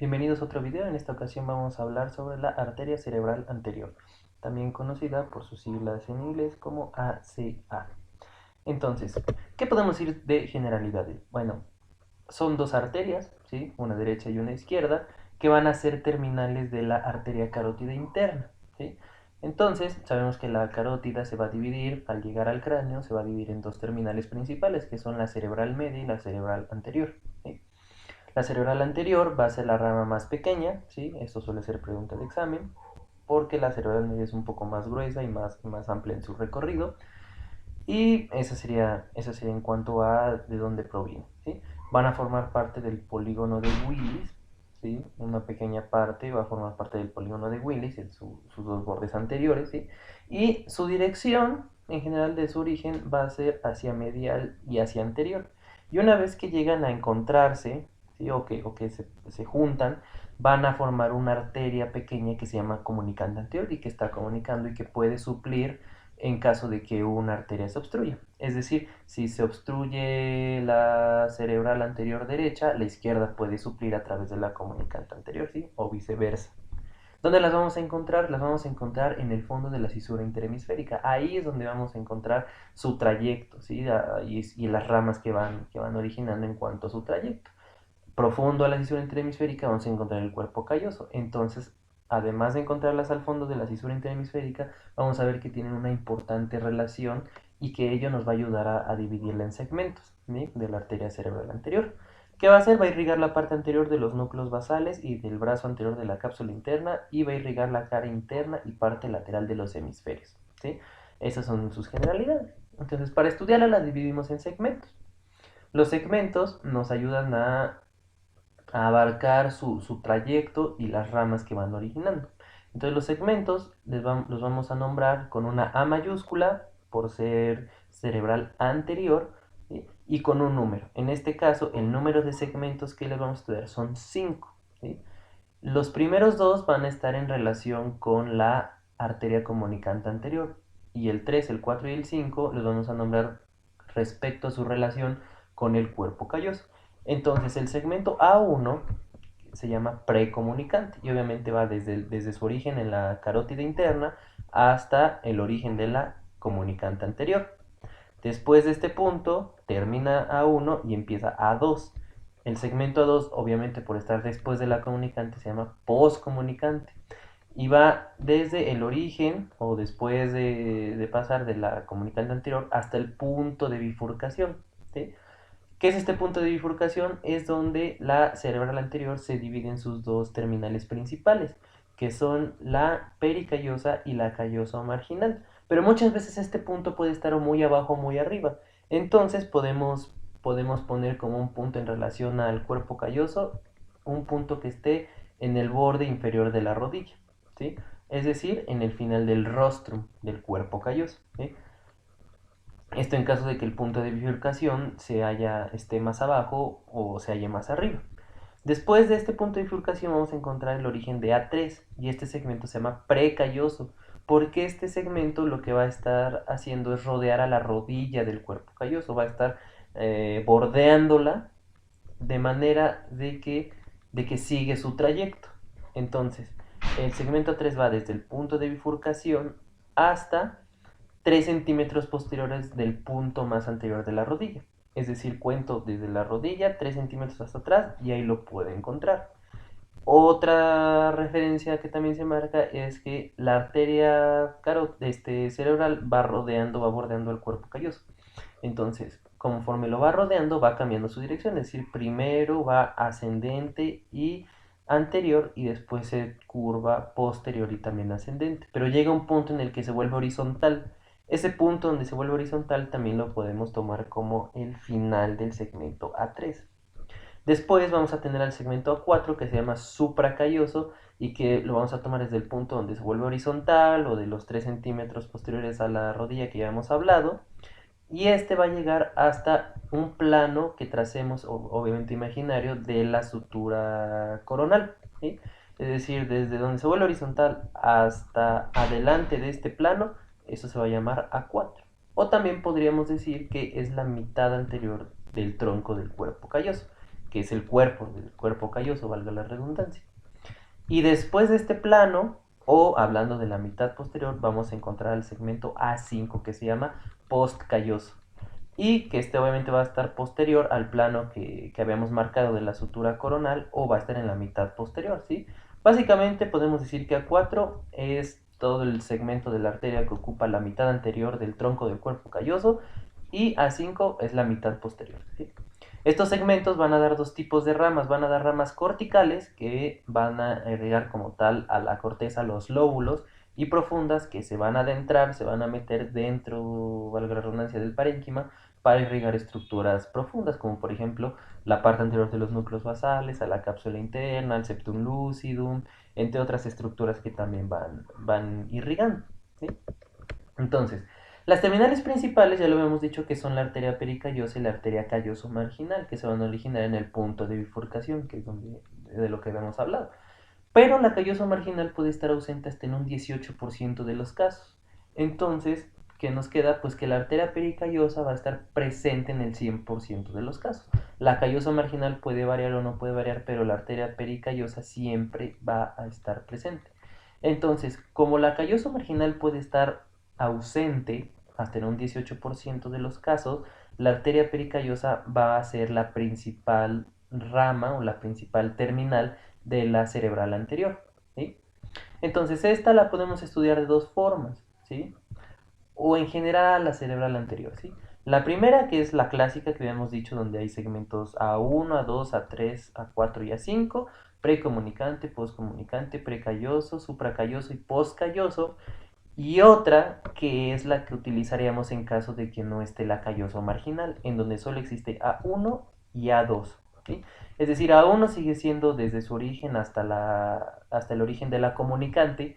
Bienvenidos a otro video. En esta ocasión vamos a hablar sobre la arteria cerebral anterior, también conocida por sus siglas en inglés como ACA. Entonces, ¿qué podemos decir de generalidades? Bueno, son dos arterias, ¿sí? Una derecha y una izquierda, que van a ser terminales de la arteria carótida interna, ¿sí? Entonces, sabemos que la carótida se va a dividir, al llegar al cráneo, se va a dividir en dos terminales principales, que son la cerebral media y la cerebral anterior, ¿sí? La cerebral anterior va a ser la rama más pequeña, ¿sí? Esto suele ser pregunta de examen, porque la cerebral media es un poco más gruesa y más amplia en su recorrido. Y eso sería en cuanto a de dónde proviene, ¿sí? Van a formar parte del polígono de Willis, ¿sí? Una pequeña parte va a formar parte del polígono de Willis, en sus dos bordes anteriores, ¿sí? Y su dirección, en general de su origen, va a ser hacia medial y hacia anterior. Y una vez que llegan a encontrarse, ¿sí? o que se juntan, van a formar una arteria pequeña que se llama comunicante anterior y que está comunicando y que puede suplir en caso de que una arteria se obstruya. Es decir, si se obstruye la cerebral anterior derecha, la izquierda puede suplir a través de la comunicante anterior, ¿sí? O viceversa. ¿Dónde las vamos a encontrar? Las vamos a encontrar en el fondo de la cisura interhemisférica. Ahí es donde vamos a encontrar su trayecto, ¿sí? Y las ramas que van originando en cuanto a su trayecto. Profundo a la cisura interhemisférica vamos a encontrar el cuerpo calloso. Entonces, además de encontrarlas al fondo de la cisura interhemisférica, vamos a ver que tienen una importante relación y que ello nos va a ayudar a dividirla en segmentos, ¿sí? De la arteria cerebral anterior. ¿Qué va a hacer? Va a irrigar la parte anterior de los núcleos basales y del brazo anterior de la cápsula interna y va a irrigar la cara interna y parte lateral de los hemisferios, ¿sí? Esas son sus generalidades. Entonces, para estudiarla la dividimos en segmentos. Los segmentos nos ayudan a abarcar su trayecto y las ramas que van originando. Entonces los segmentos los vamos a nombrar con una A mayúscula por ser cerebral anterior, ¿sí? Y con un número. En este caso el número de segmentos que les vamos a estudiar son 5. ¿Sí? Los primeros dos van a estar en relación con la arteria comunicante anterior y el 3, el 4 y el 5 los vamos a nombrar respecto a su relación con el cuerpo calloso. Entonces el segmento A1 se llama precomunicante y obviamente va desde su origen en la carótida interna hasta el origen de la comunicante anterior. Después de este punto termina A1 y empieza A2. El segmento A2, obviamente por estar después de la comunicante, se llama poscomunicante y va desde el origen o después de pasar de la comunicante anterior hasta el punto de bifurcación, ¿sí? ¿Qué es este punto de bifurcación? Es donde la cerebral anterior se divide en sus dos terminales principales, que son la pericallosa y la callosa marginal. Pero muchas veces este punto puede estar o muy abajo o muy arriba. Entonces podemos poner como un punto en relación al cuerpo calloso, un punto que esté en el borde inferior de la rodilla, ¿sí? Es decir, en el final del rostrum del cuerpo calloso, ¿sí? Esto en caso de que el punto de bifurcación esté más abajo o se halle más arriba. Después de este punto de bifurcación vamos a encontrar el origen de A3 y este segmento se llama precalloso porque este segmento lo que va a estar haciendo es rodear a la rodilla del cuerpo calloso, va a estar bordeándola de manera de que sigue su trayecto. Entonces, el segmento A3 va desde el punto de bifurcación hasta 3 centímetros posteriores del punto más anterior de la rodilla. Es decir, cuento desde la rodilla 3 centímetros hasta atrás y ahí lo puedo encontrar. Otra referencia que también se marca es que la arteria cerebral va bordeando el cuerpo calloso. Entonces, conforme lo va rodeando, va cambiando su dirección. Es decir, primero va ascendente y anterior y después se curva posterior y también ascendente. Pero llega un punto en el que se vuelve horizontal. Ese punto donde se vuelve horizontal también lo podemos tomar como el final del segmento A3. Después vamos a tener al segmento A4 que se llama supracalloso y que lo vamos a tomar desde el punto donde se vuelve horizontal o de los 3 centímetros posteriores a la rodilla que ya hemos hablado. Y este va a llegar hasta un plano que tracemos, obviamente imaginario, de la sutura coronal, ¿sí? Es decir, desde donde se vuelve horizontal hasta adelante de este plano, eso se va a llamar A4. O también podríamos decir que es la mitad anterior del tronco del cuerpo calloso, que es el cuerpo del cuerpo calloso, valga la redundancia. Y después de este plano, o hablando de la mitad posterior, vamos a encontrar el segmento A5, que se llama postcalloso. Y que este obviamente va a estar posterior al plano que habíamos marcado de la sutura coronal, o va a estar en la mitad posterior, ¿sí? Básicamente podemos decir que A4 es todo el segmento de la arteria que ocupa la mitad anterior del tronco del cuerpo calloso, y A5 es la mitad posterior, ¿sí? Estos segmentos van a dar dos tipos de ramas. Van a dar ramas corticales que van a irrigar como tal a la corteza, los lóbulos, y profundas que se van a adentrar, se van a meter dentro, valga la redundancia, del parénquima para irrigar estructuras profundas, como por ejemplo la parte anterior de los núcleos basales, a la cápsula interna, al septum lucidum, entre otras estructuras que también van irrigando, ¿sí? Entonces, las terminales principales ya lo habíamos dicho que son la arteria pericallosa y la arteria calloso marginal, que se van a originar en el punto de bifurcación, que es de lo que habíamos hablado. Pero la calloso marginal puede estar ausente hasta en un 18% de los casos. Entonces, ¿qué nos queda? Pues que la arteria pericallosa va a estar presente en el 100% de los casos. La calloso marginal puede variar o no puede variar, pero la arteria pericallosa siempre va a estar presente. Entonces, como la calloso marginal puede estar ausente hasta en un 18% de los casos, la arteria pericallosa va a ser la principal rama o la principal terminal de la cerebral anterior, ¿sí? Entonces esta la podemos estudiar de dos formas, ¿sí? O en general la cerebral anterior, ¿sí? La primera, que es la clásica que habíamos dicho, donde hay segmentos A1, A2, A3, A4 y A5, precomunicante, postcomunicante, precalloso, supracalloso y postcalloso, y otra que es la que utilizaríamos en caso de que no esté la calloso marginal, en donde solo existe A1 y A2, ¿sí? Es decir, A1 sigue siendo desde su origen hasta el origen de la comunicante,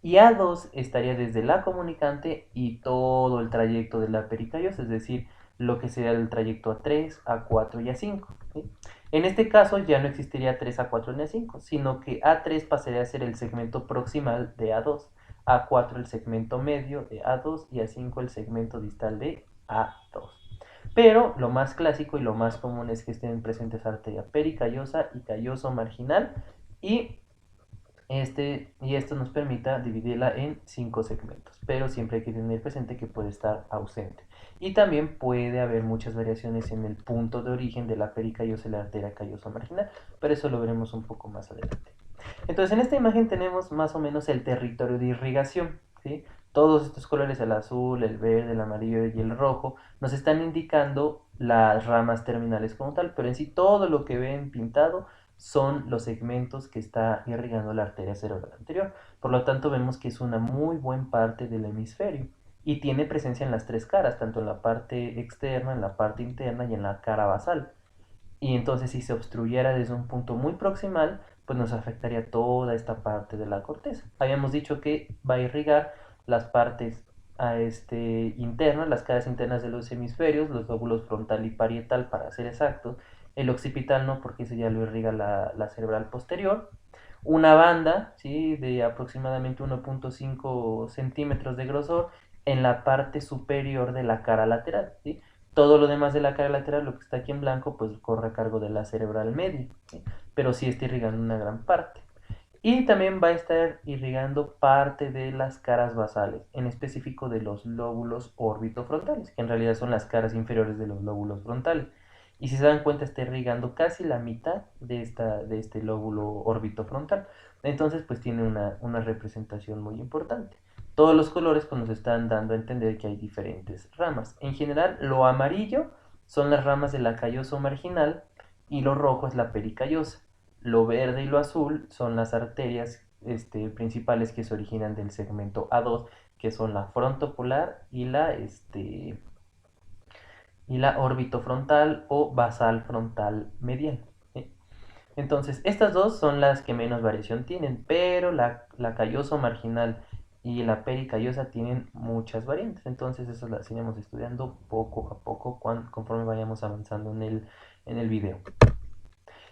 y A2 estaría desde la comunicante y todo el trayecto de la pericallosa, es decir, lo que sería el trayecto A3, A4 y A5, ¿sí? En este caso ya no existiría 3, A4 ni A5, sino que A3 pasaría a ser el segmento proximal de A2, A4 el segmento medio de A2 y A5 el segmento distal de A2. Pero lo más clásico y lo más común es que estén presentes arteria pericallosa y calloso marginal, y esto nos permita dividirla en 5 segmentos, pero siempre hay que tener presente que puede estar ausente. Y también puede haber muchas variaciones en el punto de origen de la pericallosa y la arteria callosa marginal, pero eso lo veremos un poco más adelante. Entonces, en esta imagen tenemos más o menos el territorio de irrigación, ¿sí? Todos estos colores, el azul, el verde, el amarillo y el rojo, nos están indicando las ramas terminales como tal, pero en sí todo lo que ven pintado son los segmentos que está irrigando la arteria cerebral anterior. Por lo tanto, vemos que es una muy buena parte del hemisferio y tiene presencia en las tres caras, tanto en la parte externa, en la parte interna y en la cara basal. Y entonces si se obstruyera desde un punto muy proximal, pues nos afectaría toda esta parte de la corteza. Habíamos dicho que va a irrigar las partes internas, las caras internas de los hemisferios, los lóbulos frontal y parietal para ser exactos. El occipital no, porque ese ya lo irriga la cerebral posterior. Una banda, ¿sí?, de aproximadamente 1.5 centímetros de grosor en la parte superior de la cara lateral, ¿sí? Todo lo demás de la cara lateral, lo que está aquí en blanco, pues corre a cargo de la cerebral media, ¿sí? Pero sí está irrigando una gran parte. Y también va a estar irrigando parte de las caras basales, en específico de los lóbulos orbitofrontales, que en realidad son las caras inferiores de los lóbulos frontales. Y si se dan cuenta, está irrigando casi la mitad de este lóbulo orbitofrontal. Entonces, pues tiene una representación muy importante. Todos los colores pues, nos están dando a entender que hay diferentes ramas. En general, lo amarillo son las ramas de la calloso marginal y lo rojo es la pericallosa. Lo verde y lo azul son las arterias principales que se originan del segmento A2, que son la frontopolar y la orbitofrontal o basal frontal medial, ¿sí? Entonces, estas dos son las que menos variación tienen, pero la calloso marginal y la pericallosa tienen muchas variantes. Entonces, eso las iremos estudiando poco a poco conforme vayamos avanzando en el video.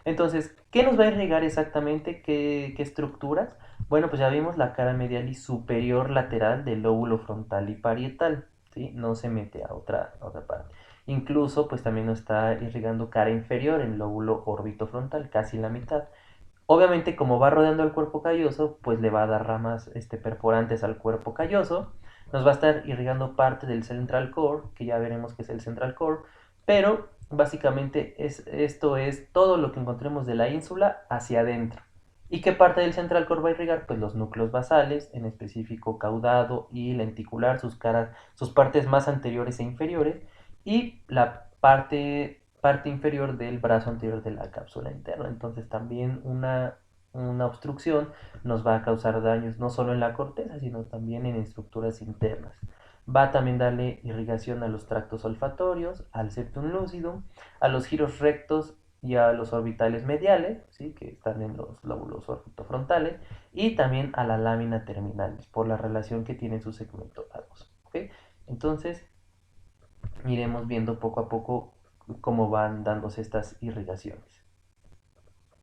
Entonces, ¿qué nos va a irrigar exactamente? ¿Qué estructuras? Bueno, pues ya vimos la cara medial y superior lateral del lóbulo frontal y parietal, ¿sí? No se mete a otra parte. Incluso pues también nos está irrigando cara inferior, el lóbulo orbitofrontal, casi la mitad. Obviamente, como va rodeando el cuerpo calloso, pues le va a dar ramas perforantes al cuerpo calloso. Nos va a estar irrigando parte del central core, que ya veremos que es el central core, pero básicamente esto es todo lo que encontremos de la ínsula hacia adentro. ¿Y qué parte del central core va a irrigar? Pues los núcleos basales, en específico caudado y lenticular, sus partes más anteriores e inferiores, y la parte inferior del brazo anterior de la cápsula interna. Entonces también una obstrucción nos va a causar daños no solo en la corteza, sino también en estructuras internas. Va a también darle irrigación a los tractos olfatorios, al septum lucidum, a los giros rectos y a los orbitales mediales, ¿sí? Que están en los lóbulos orbitofrontales, y también a la lámina terminalis, por la relación que tiene su segmento A2. ¿Okay? Entonces, iremos viendo poco a poco cómo van dándose estas irrigaciones.